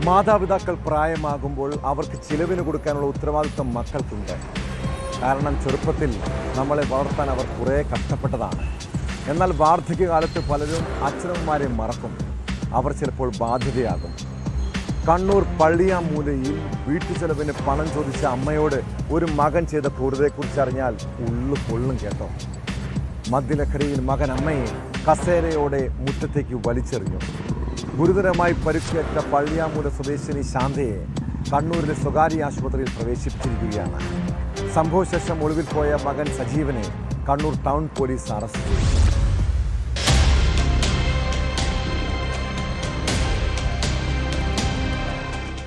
മാതാപിതാക്കൾ പ്രായമാകുമ്പോൾ അവർക്ക് ചിലവിന് കൊടുക്കാനുള്ള ഉത്തരവാദിത്വം മക്കൾക്കുണ്ട്. കാരണം ചെറുപ്പത്തിൽ നമ്മളെ വളർത്താൻ അവർ കുറേ കഷ്ടപ്പെട്ടതാണ്. എന്നാൽ വാർദ്ധക്യകാലത്ത് പലരും അച്ഛനമ്മമാരെ മറക്കും. അവർ ചിലപ്പോൾ ബാധ്യതയാകും. കണ്ണൂർ പള്ളിയാമൂലയിൽ വീട്ടുചെലവിന് പണം ചോദിച്ച അമ്മയോട് ഒരു മകൻ ചെയ്ത ക്രൂരതയെക്കുറിച്ച് അറിഞ്ഞാൽ ഉള്ളു പൊള്ളും കേട്ടോ. മദ്യലഹരിയിൽ മകൻ അമ്മയെ കസേരയോടെ മുറ്റത്തേക്ക് വലിച്ചെറിഞ്ഞു. ഗുരുതരമായി പരിക്കേറ്റ പള്ളിയാമൂല സ്വദേശിനി ശാന്തയെ കണ്ണൂരിലെ സ്വകാര്യ ആശുപത്രിയിൽ പ്രവേശിപ്പിച്ചിരിക്കുകയാണ്. സംഭവശേഷം ഒളിവിൽ പോയ മകൻ സജീവനെ കണ്ണൂർ ടൗൺ പോലീസ് അറസ്റ്റ് ചെയ്തു.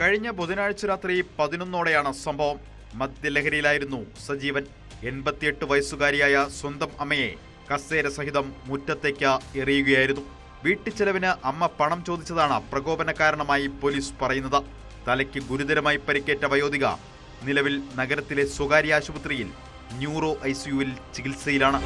കഴിഞ്ഞ ബുധനാഴ്ച രാത്രി 11ഓടെയാണ് സംഭവം. മദ്യലഹരിയിലായിരുന്നു സജീവൻ. 88 വയസ്സുകാരിയായ സ്വന്തം അമ്മയെ കസേര സഹിതം മുറ്റത്തേക്ക് എറിയുകയായിരുന്നു. വീട്ടുചെലവിന് അമ്മ പണം ചോദിച്ചതാണ് പ്രകോപന കാരണമായി പോലീസ് പറയുന്നത്. തലയ്ക്ക് ഗുരുതരമായി പരിക്കേറ്റ വയോധിക നിലവിൽ നഗരത്തിലെ സ്വകാര്യ ആശുപത്രിയിൽ ന്യൂറോ ICUവിൽ ചികിത്സയിലാണ്.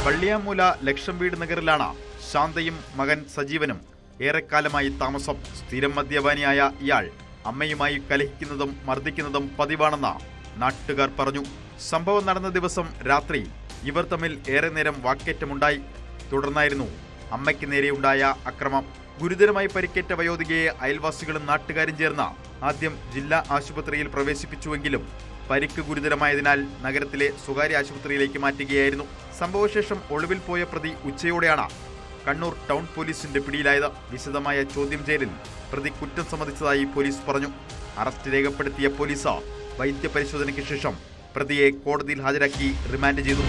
പള്ളിയാമൂല ലക്ഷം വീട് നഗറിലാണ് ശാന്തയും മകൻ സജീവനും ഏറെക്കാലമായി താമസം. സ്ഥിരം മദ്യപാനിയായ ഇയാൾ അമ്മയുമായി കലഹിക്കുന്നതും മർദ്ദിക്കുന്നതും പതിവാണെന്ന് നാട്ടുകാർ പറഞ്ഞു. സംഭവം നടന്ന ദിവസം രാത്രി ഇവർ തമ്മിൽ ഏറെ നേരം വാക്കേറ്റമുണ്ടായി. തുടർന്നായിരുന്നു അമ്മയ്ക്ക് നേരെയുണ്ടായ അക്രമം. ഗുരുതരമായി പരിക്കേറ്റ വയോധികയെ അയൽവാസികളും നാട്ടുകാരും ചേർന്ന് ആദ്യം ജില്ലാ ആശുപത്രിയിൽ പ്രവേശിപ്പിച്ചുവെങ്കിലും പരിക്ക് ഗുരുതരമായതിനാൽ നഗരത്തിലെ സ്വകാര്യ ആശുപത്രിയിലേക്ക് മാറ്റുകയായിരുന്നു. സംഭവശേഷം ഒളിവിൽ പോയ പ്രതി ഉച്ചയോടെയാണ് കണ്ണൂർ ടൗൺ പോലീസിന്റെ പിടിയിലായത്. വിശദമായ ചോദ്യം ചെയ്യലിൽ പ്രതി കുറ്റം സമ്മതിച്ചതായി പോലീസ് പറഞ്ഞു. അറസ്റ്റ് രേഖപ്പെടുത്തിയ പോലീസ് വൈദ്യപരിശോധനയ്ക്ക് ശേഷം പ്രതിയെ കോടതിയിൽ ഹാജരാക്കി റിമാൻഡ് ചെയ്തു.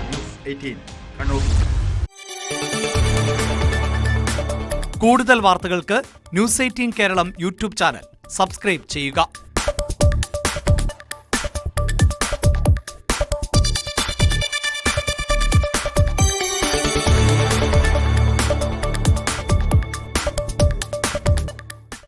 ന്യൂസ് 18 കണ്ണൂർ. കൂടുതൽ വാർത്തകൾക്ക് news 18 Keralam YouTube channel subscribe ചെയ്യുക.